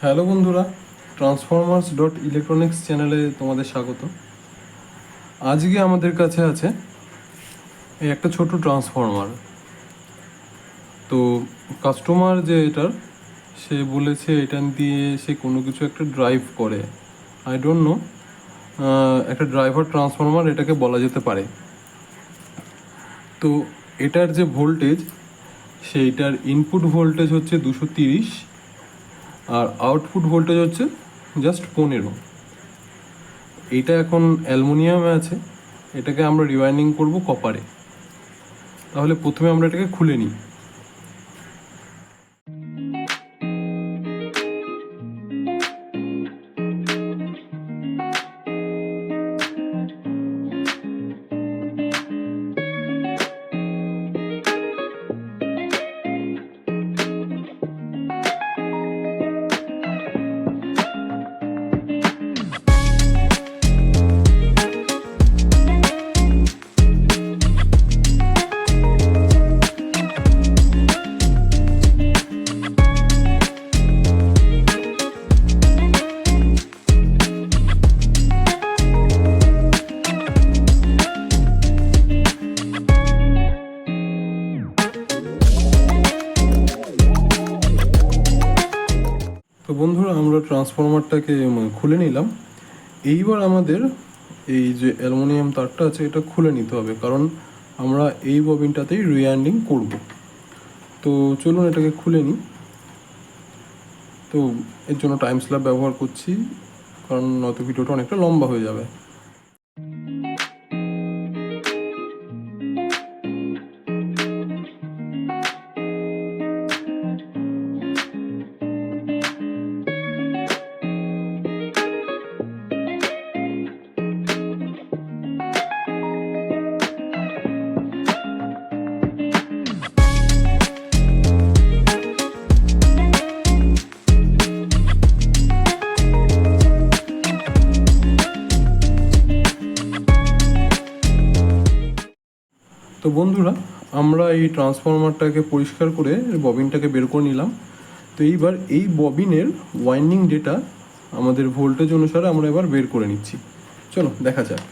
Hello বন্ধুরা, Transformers.electronics চ্যানেলে তোমাদের স্বাগত। আজকে আমাদের কাছে আছে এই একটা ছোট ট্রান্সফরমার। তো কাস্টমার যে এটার সে বলেছে এটা দিয়ে সে কোনো কিছু একটা ড্রাইভ করে। আই ডোন্ট নো, একটা ড্রাইভার ট্রান্সফরমার এটাকে বলা যেতে পারে। তো এটার যে ভোল্টেজ, সেইটার ইনপুট ভোল্টেজ হচ্ছে 230 আর আউটপুট ভোল্টেজ হচ্ছে জাস্ট 15। এটা এখন অ্যালুমিনিয়ামে আছে, এটাকে আমরা রিওয়াইন্ডিং করব কপারে। তাহলে প্রথমে আমরা এটাকে খুলে নিই। তো বন্ধুরা, আমরা ট্রান্সফরমারটাকে খুলে নিলাম। এইবার আমাদের এই যে অ্যালুমিনিয়াম তারটা আছে এটা খুলে নিতে হবে, কারণ আমরা এই ববিনটাতেই রিওয়াইন্ডিং করব। তো চলুন এটাকে খুলে নিই। তো এর জন্য টাইম স্ল্যাব ব্যবহার করছি, কারণ নয়তো ভিডিওটা অনেকটা লম্বা হয়ে যাবে। তো বন্ধুরা, আমরা এই ট্রান্সফরমারটাকে পরিষ্কার করে ববিনটাকে বের করে নিলাম। তো এইবার এই ববিনের ওয়াইন্ডিং ডেটা আমাদের ভোল্টেজ অনুসারে আমরা এবার বের করে নিচ্ছি। চলো দেখা যাক।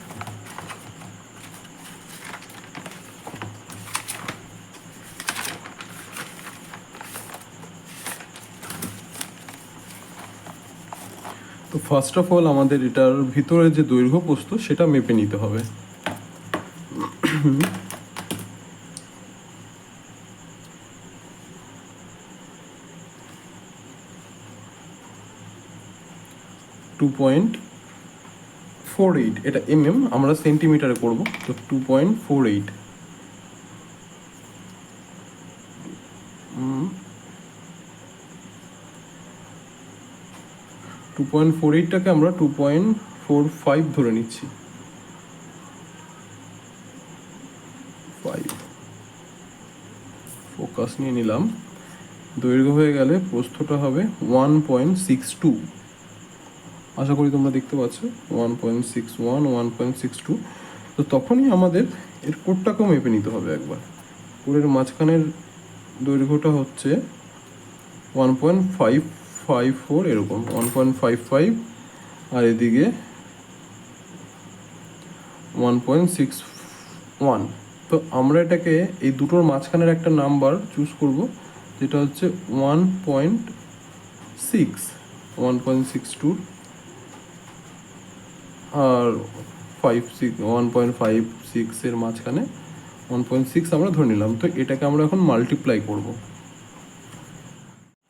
তো ফার্স্ট অফ অল আমাদের এটার ভিতরে যে দৈর্ঘ্য প্রস্থ সেটা মেপে নিতে হবে। 2.48, এটা আমরা সেন্টিমিটারে করব। তো 2.48 2.48টাকে আমরা 2.45 ধরে নিচ্ছি। 5 ফোকাস নিয়ে নিলাম। দৈর্ঘ্য হয়ে গেলে প্রস্থটা হবে 1.62। আশা করি তোমরা দেখতে পাচ্ছ 1.61, 1.62। তো তখনই আমাদের এর কোডটাকেও মেপে নিতে হবে একবার। কোডের মাঝখানের দৈর্ঘ্যটা হচ্ছে 1.554, এরকম 1.55, আর এদিকে 1.61। তো আমরা এটাকে এই দুটোর মাঝখানের একটা নাম্বার চুজ করব, যেটা হচ্ছে 1.62 আর 1.56 এর মাঝখানে 1.6 আমরা ধরে নিলাম। তো এটাকে আমরা এখন মাল্টিপ্লাই করব।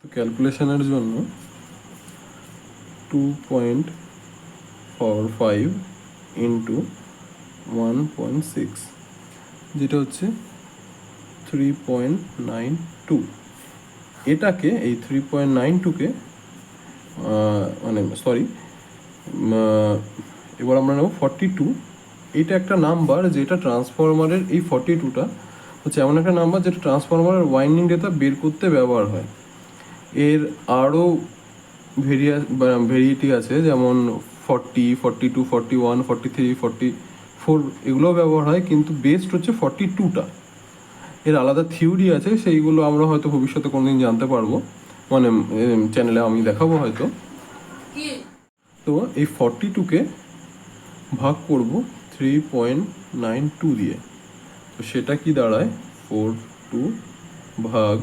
তো ক্যালকুলেশনের জন্য 2.45 ইন্টু 1.6, যেটা হচ্ছে 3.92। এটাকে এই 3.92কে এবার আমরা নেব 42। এটা একটা নাম্বার যেটা ট্রান্সফরমারের, এই 42টা হচ্ছে এমন একটা নাম্বার যেটা ট্রান্সফরমারের ওয়াইন্ডিং ডেটা বের করতে ব্যবহার হয়। এর আরও ভেরিয়েটি আছে, যেমন 40, 42, 41, 43, 44 এগুলোও ব্যবহার হয়, কিন্তু বেস্ট হচ্ছে 42টা। এর আলাদা থিওরি আছে, সেইগুলো আমরা হয়তো ভবিষ্যতে কোনোদিন জানতে পারবো। মানে চ্যানেলে আমি দেখাবো হয়তো। তো এই 42কে ভাগ করব 3.92 দিয়ে। তো সেটা কি দাঁড়ায়, 42 ভাগ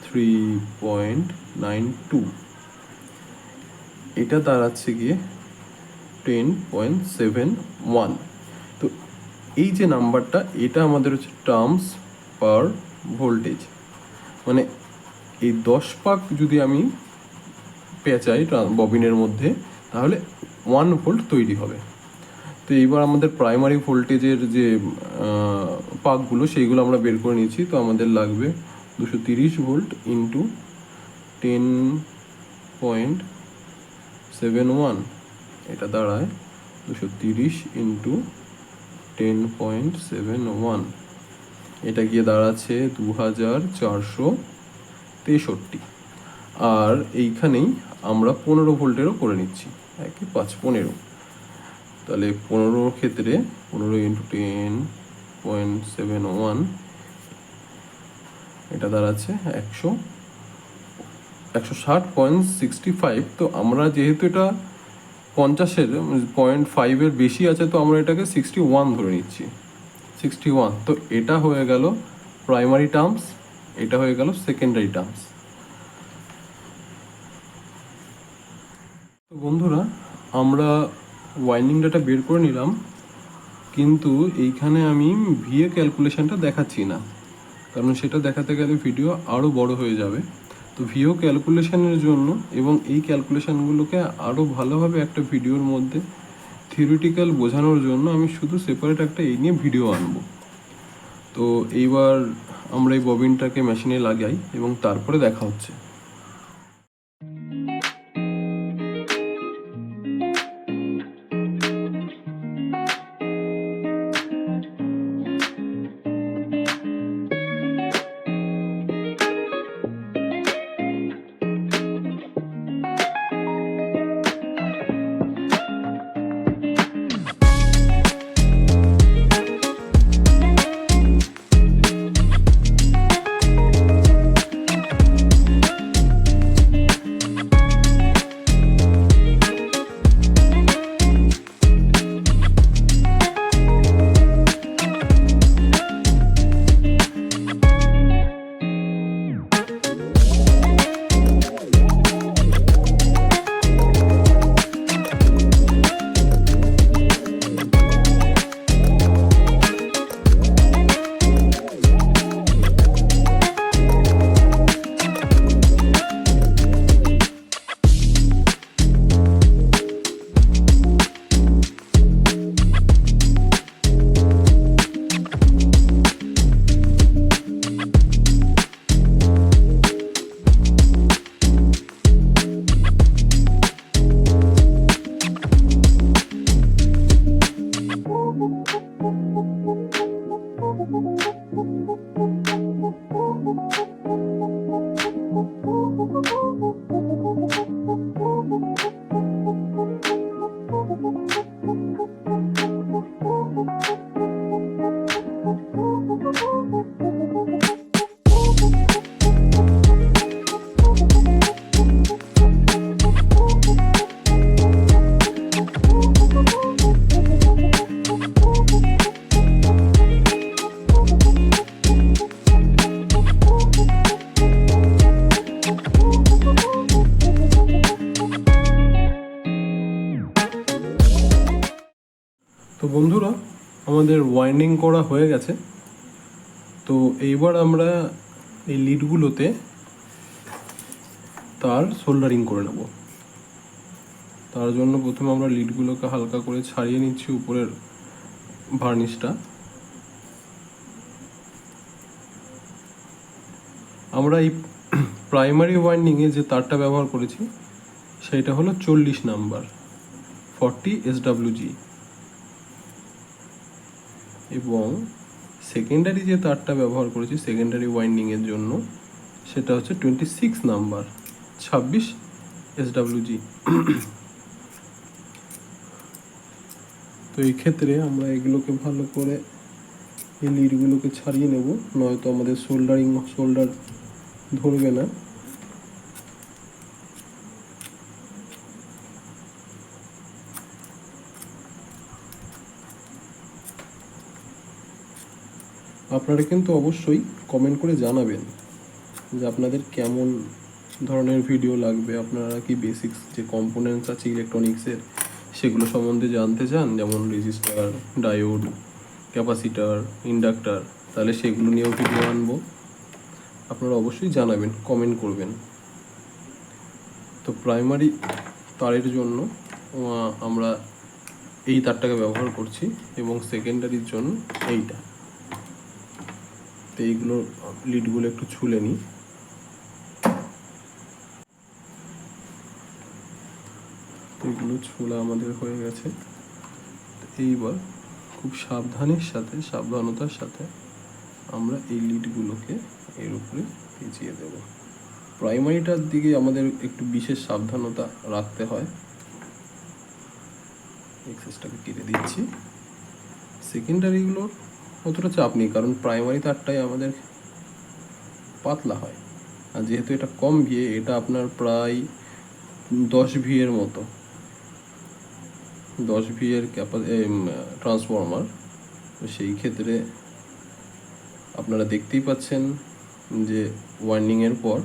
3.92, এটা দাঁড়াচ্ছে গিয়ে 10.71। তো এই যে নাম্বারটা, এটা আমাদের হচ্ছে টার্মস পার ভোল্টেজ। মানে এই 10 পাক যদি আমি পেঁচাই ববিনের মধ্যে, তাহলে 1 ভোল্ট তৈরি হবে। তো এইবার আমাদের প্রাইমারি ভোল্টেজের যে পাকগুলো, সেইগুলো আমরা বের করে নিচ্ছি। তো আমাদের লাগবে 230 ভোল্ট ইন্টু 10.71, এটা দাঁড়ায় 230 ইন্টু 10.71, এটা গিয়ে দাঁড়াচ্ছে 2463। আর এইখানেই আমরা 15 ভোল্টেরও করে নিচ্ছি, 1.5 তাহলে 15 ক্ষেত্রে 15 ইন্টু 10.71, এটা দাঁড়াচ্ছে 160.65। তো আমরা যেহেতু এটা 50-এর 0.5-এর বেশি আছে, তো আমরা এটাকে 61 ধরে নিচ্ছি, 61। তো এটা হয়ে গেল প্রাইমারি টার্মস, এটা হয়ে গেল সেকেন্ডারি টার্মস। তো বন্ধুরা, আমরা ওয়াইন্ডিং ডাটা বের করে নিলাম, কিন্তু এইখানে আমি ভিএ ক্যালকুলেশনটা দেখাচ্ছি না, কারণ সেটা দেখাতে গেলে ভিডিও আরও বড় হয়ে যাবে। তো ভিও ক্যালকুলেশনের জন্য এবং এই ক্যালকুলেশনগুলোকে আরও ভালোভাবে একটা ভিডিওর মধ্যে থিওরিটিক্যাল বোঝানোর জন্য আমি শুধু সেপারেট একটা এই নিয়ে ভিডিও আনবো। তো এইবার আমরা এই ববিনটাকে মেশিনে লাগাই এবং তারপরে দেখা হচ্ছে। তো বন্ধুরা, আমাদের ওয়াইন্ডিং করা হয়ে গেছে। তো এইবার আমরা এই লিডগুলোতে তার সোল্ডারিং করে নেব। তার জন্য প্রথমে আমরা লিডগুলোকে হালকা করে ছাড়িয়ে নিচ্ছি উপরের ভার্নিশটা। আমরা এই প্রাইমারি ওয়াইন্ডিংয়ে যে তারটা ব্যবহার করেছি সেটা হলো 40 নাম্বার 40 SWG, এবং সেকেন্ডারি যে তারটা ব্যবহার করেছি সেকেন্ডারি ওয়াইন্ডিংয়ের জন্য সেটা হচ্ছে 26 নাম্বার 26 SWG। তো এই ক্ষেত্রে আমরা এগুলোকে ভালো করে এই লিডগুলোকে ছাড়িয়ে নেব, নয়তো আমাদের সোল্ডার ধরবে না। আপনারা কিন্তু অবশ্যই কমেন্ট করে জানাবেন যে আপনাদের কেমন ধরনের ভিডিও লাগবে। আপনারা কি বেসিক্স যে কম্পোনেন্টস আছে ইলেকট্রনিক্সের সেগুলো সম্বন্ধে জানতে চান, যেমন রেজিস্টার, ডায়োড, ক্যাপাসিটার, ইন্ডাক্টার, তাহলে সেগুলো নিয়েও ভিডিও আনবো। আপনারা অবশ্যই জানাবেন, কমেন্ট করবেন। তো প্রাইমারি তারের জন্য আমরা এই তারটাকে ব্যবহার করছি এবং সেকেন্ডারির জন্য এইটা। তো এইগুলো লিডগুলো একটু ছুলে নিই। এগুলো ছোলা আমাদের হয়ে গেছে। এইবার খুব সাবধানতার সাথে আমরা এই লিডগুলোকে এর উপরে পেঁচিয়ে দেব। প্রাইমারিটার দিকে আমাদের একটু বিশেষ সাবধানতা রাখতে হয়। এক্সেসটাকে কেটে দিচ্ছি। সেকেন্ডারিগুলোর অতটা চাপ নেই, কারণ প্রাইমারি তারটাই আমাদের পাতলা হয়, আর যেহেতু এটা কম ভিএ, এটা আপনার প্রায় 10 ভিএর মতো, 10 ভিএর ট্রান্সফরমার। তো সেই ক্ষেত্রে আপনারা দেখতেই পাচ্ছেন যে ওয়ার্নিংয়ের পর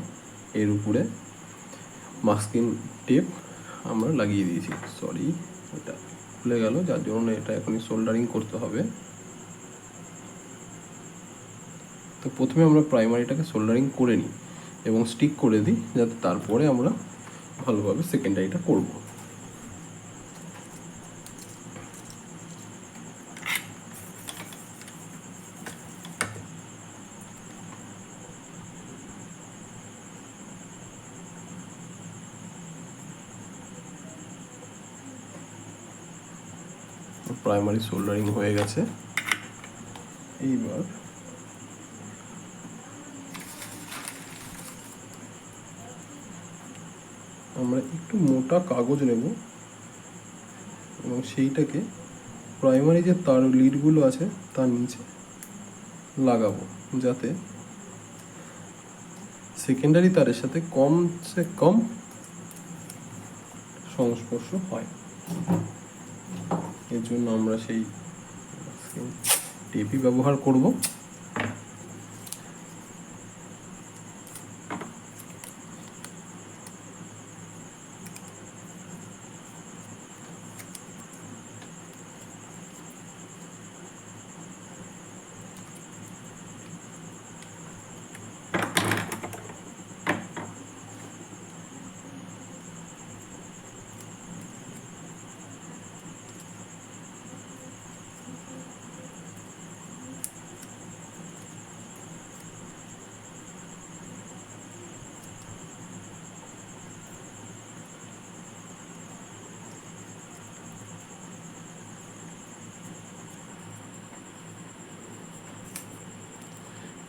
এর উপরে মাস্কিং টেপ আমরা লাগিয়ে দিয়েছি। সরি, এটা খুলে গেল, যার জন্য এটা এখনই সোল্ডারিং করতে হবে। তো প্রথমে আমরা প্রাইমারিটাকে সোল্ডারিং করে নিই এবং স্টিক করে দিই, যাতে তারপরে আমরা ভালোভাবে সেকেন্ডারিটা করব। প্রাইমারি সোল্ডারিং হয়ে গেছে। এইবার আমরা একটু মোটা কাগজ নেব এবং সেইটাকে প্রাইমারি যে তার লিডগুলো আছে তার নিচে লাগাবো, যাতে সেকেন্ডারি তারের সাথে কমসে কম সংস্পর্শ হয়। এর জন্য আমরা সেই টেপই ব্যবহার করব।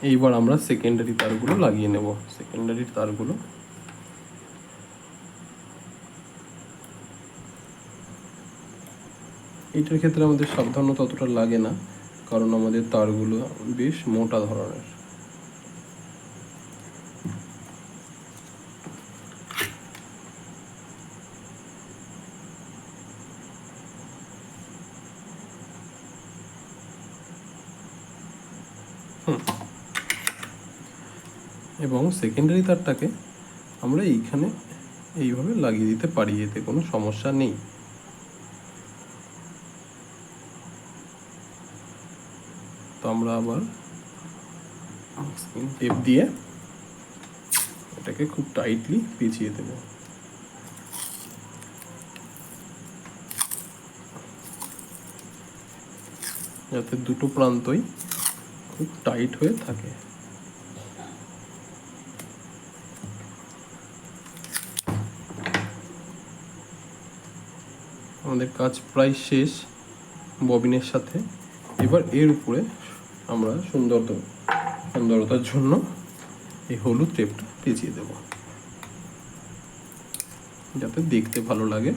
এইবার আমরা সেকেন্ডারি তারগুলো লাগিয়ে নেব। সেকেন্ডারি তারগুলো এইটার ক্ষেত্রে আমাদের সাবধানতা অতটা লাগে না, কারণ আমাদের তারগুলো বেশ মোটা ধরনের। এবং সেকেন্ডারি তারটাকে আমরা এইখানে এইভাবে লাগিয়ে দিতে পারি, এতে কোনো সমস্যা নেই। তো আমরা আবার টেপ দিয়ে এটাকে খুব টাইটলি পেঁচিয়ে দেব। যাতে দুটো প্রান্তই খুব টাইট হয়ে থাকে। আমাদের কাজ প্রায় শেষ ববিনের সাথে। এবার এর উপরে আমরা সুন্দরতার জন্য এই হলুদ টেপটা পেঁচিয়ে দেব, যাতে দেখতে ভালো লাগে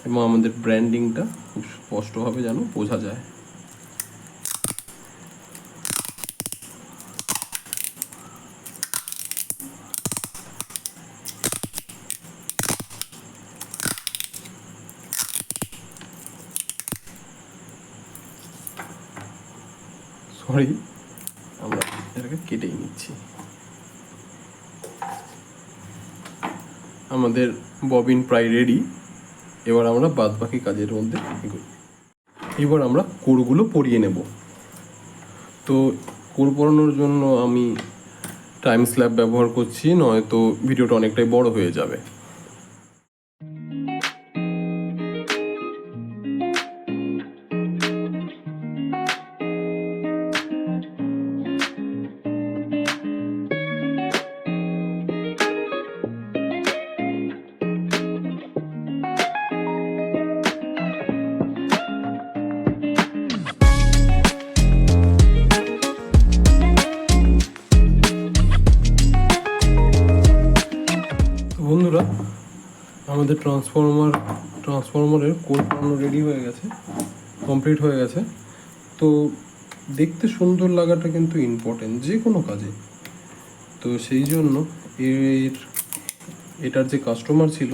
এবং আমাদের ব্র্যান্ডিংটা খুব স্পষ্টভাবে যেন বোঝা যায়। সরি, এটাকে কেটেই নিচ্ছি। আমাদের ববিন প্রায় রেডি। এবার আমরা বাদ বাকি কাজের মধ্যে এগোই। এবার আমরা কোরগুলো পরিয়ে নেব। তো কোর পরানোর জন্য আমি টাইম স্ল্যাব ব্যবহার করছি, নয়তো ভিডিওটা অনেকটাই বড় হয়ে যাবে। বন্ধুরা, আমাদের ট্রান্সফরমারের কোর পরানো রেডি হয়ে গেছে, কমপ্লিট হয়ে গেছে। তো দেখতে সুন্দর লাগাটা কিন্তু ইম্পর্টেন্ট যে কোনো কাজে। তো সেই জন্য এটার যে কাস্টমার ছিল,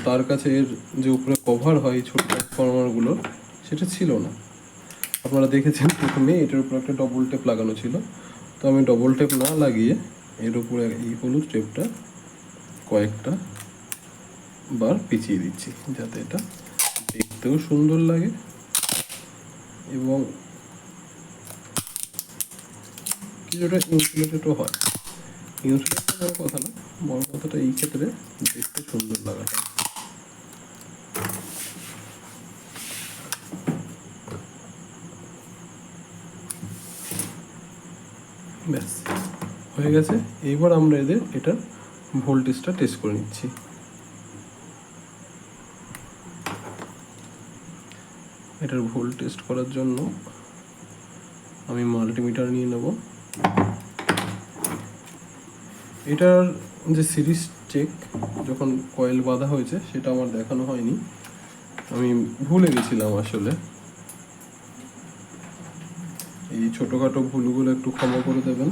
তার কাছে এর যে উপরে কভার হয় ছোট ট্রান্সফরমারগুলো, সেটা ছিল না। আপনারা দেখেছেন প্রথমে এটার উপর একটা ডবল টেপ লাগানো ছিল। তো আমি ডবল টেপ না লাগিয়ে এর উপরে এই হলুদ টেপটা কয়েকটা বার পিছিয়ে দিচ্ছি, যাতে এটা দেখতেও সুন্দর লাগে এবং কিছুটা ইনসুলেটেডও হয়। ইনসুলেটেড বড় কথা না, বড় কথাটা এই ক্ষেত্রে দেখতে সুন্দর লাগাটা। ব্যাস হয়ে গেছে। এইবার আমরা এটার ভোল্টেজটা টেস্ট করে নিচ্ছি। এটার ভোল্ট টেস্ট করার জন্য আমি মাল্টিমিটার নিয়ে নেব। এটার যে সিরিজ চেক যখন কয়েল বাঁধা হয়েছে সেটা আমার দেখানো হয়নি, আমি ভুলে গেছিলাম আসলে। এই ছোটোখাটো ভুলগুলো একটু ক্ষমা করে দেবেন।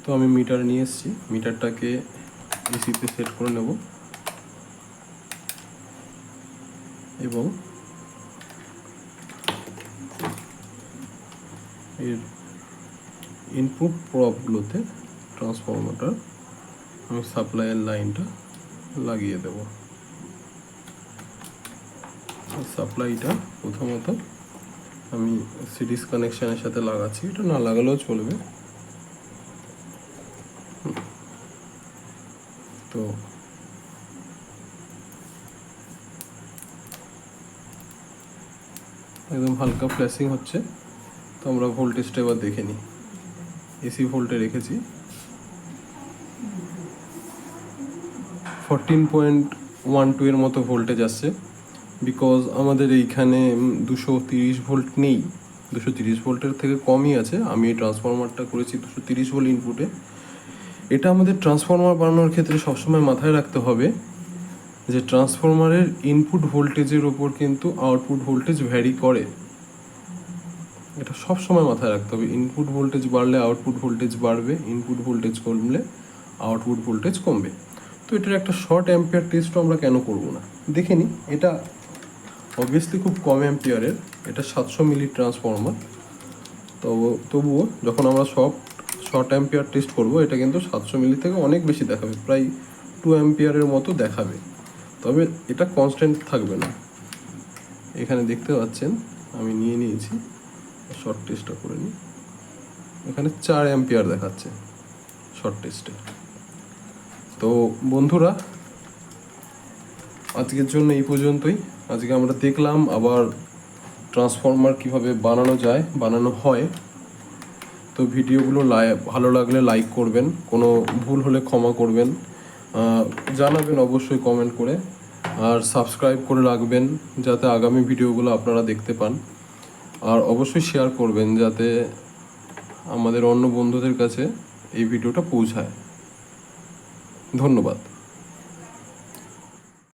তো আমি মিটার নিয়ে এসেছি, মিটারটাকে এসিতে সেট করে নেব এবং এর ইনপুট প্রবগুলোতে ট্রান্সফরমারটার আমি সাপ্লাইয়ের লাইনটা লাগিয়ে দেব। সাপ্লাইটা প্রথমত আমি সিরিজ কানেকশানের সাথে লাগাচ্ছি, এটা না লাগালেও চলবে। তো একদম হালকা ফ্ল্যাশিং হচ্ছে। তো আমরা ভোল্টেজটা এবার দেখে নিই। এসি ভোল্টে রেখেছি 14.12 এর মতো ভোল্টেজ আসছে। বিকজ আমাদের এইখানে 230 ভোল্ট নেই, 230 ভোল্টের থেকে কমই আছে। আমি এই ট্রান্সফরমারটা করেছি 230 ভোল্ট ইনপুটে। এটা আমাদের ট্রান্সফরমার বানানোর ক্ষেত্রে সবসময় মাথায় রাখতে হবে যে ট্রান্সফরমারের ইনপুট ভোল্টেজের ওপর কিন্তু আউটপুট ভোল্টেজ ভ্যারি করে। এটা সব সময় মাথায় রাখতে হবে। ইনপুট ভোল্টেজ বাড়লে আউটপুট ভোল্টেজ বাড়বে, ইনপুট ভোল্টেজ কমলে আউটপুট ভোল্টেজ কমবে। তো এটার একটা শর্ট অ্যাম্পিয়ার টেস্টও আমরা কেন করব না, দেখে নিই। এটা অবভিয়াসলি খুব কম অ্যাম্পিয়ারের, এটা 700 মিলি ট্রান্সফরমার। তবুও যখন আমরা শর্ট অ্যাম্পিয়ার টেস্ট করব, এটা কিন্তু 700 মিলি থেকে অনেক বেশি দেখাবে, প্রায় 2 অ্যাম্পিয়ারের মতো দেখাবে। তবে এটা কনস্ট্যান্ট থাকবে না। এখানে দেখতে পাচ্ছেন আমি নিয়ে নিয়েছি, শর্ট টেস্টটা করে নিই। এখানে 4 অ্যাম্পিয়ার দেখাচ্ছে শর্ট টেস্টে। তো বন্ধুরা, আজকের জন্য এই পর্যন্তই। আজকে আমরা দেখলাম আবার ট্রান্সফরমার কিভাবে বানানো হয়। তো ভিডিওগুলো ভালো লাগলে লাইক করবেন, কোনো ভুল হলে ক্ষমা করবেন, জানাবেন অবশ্যই কমেন্ট করে। আর সাবস্ক্রাইব করে রাখবেন যাতে আগামী ভিডিওগুলো আপনারা দেখতে পান। আর অবশ্যই শেয়ার করবেন যাতে আমাদের অন্য বন্ধুদের কাছে এই ভিডিওটা পৌঁছায়। ধন্যবাদ।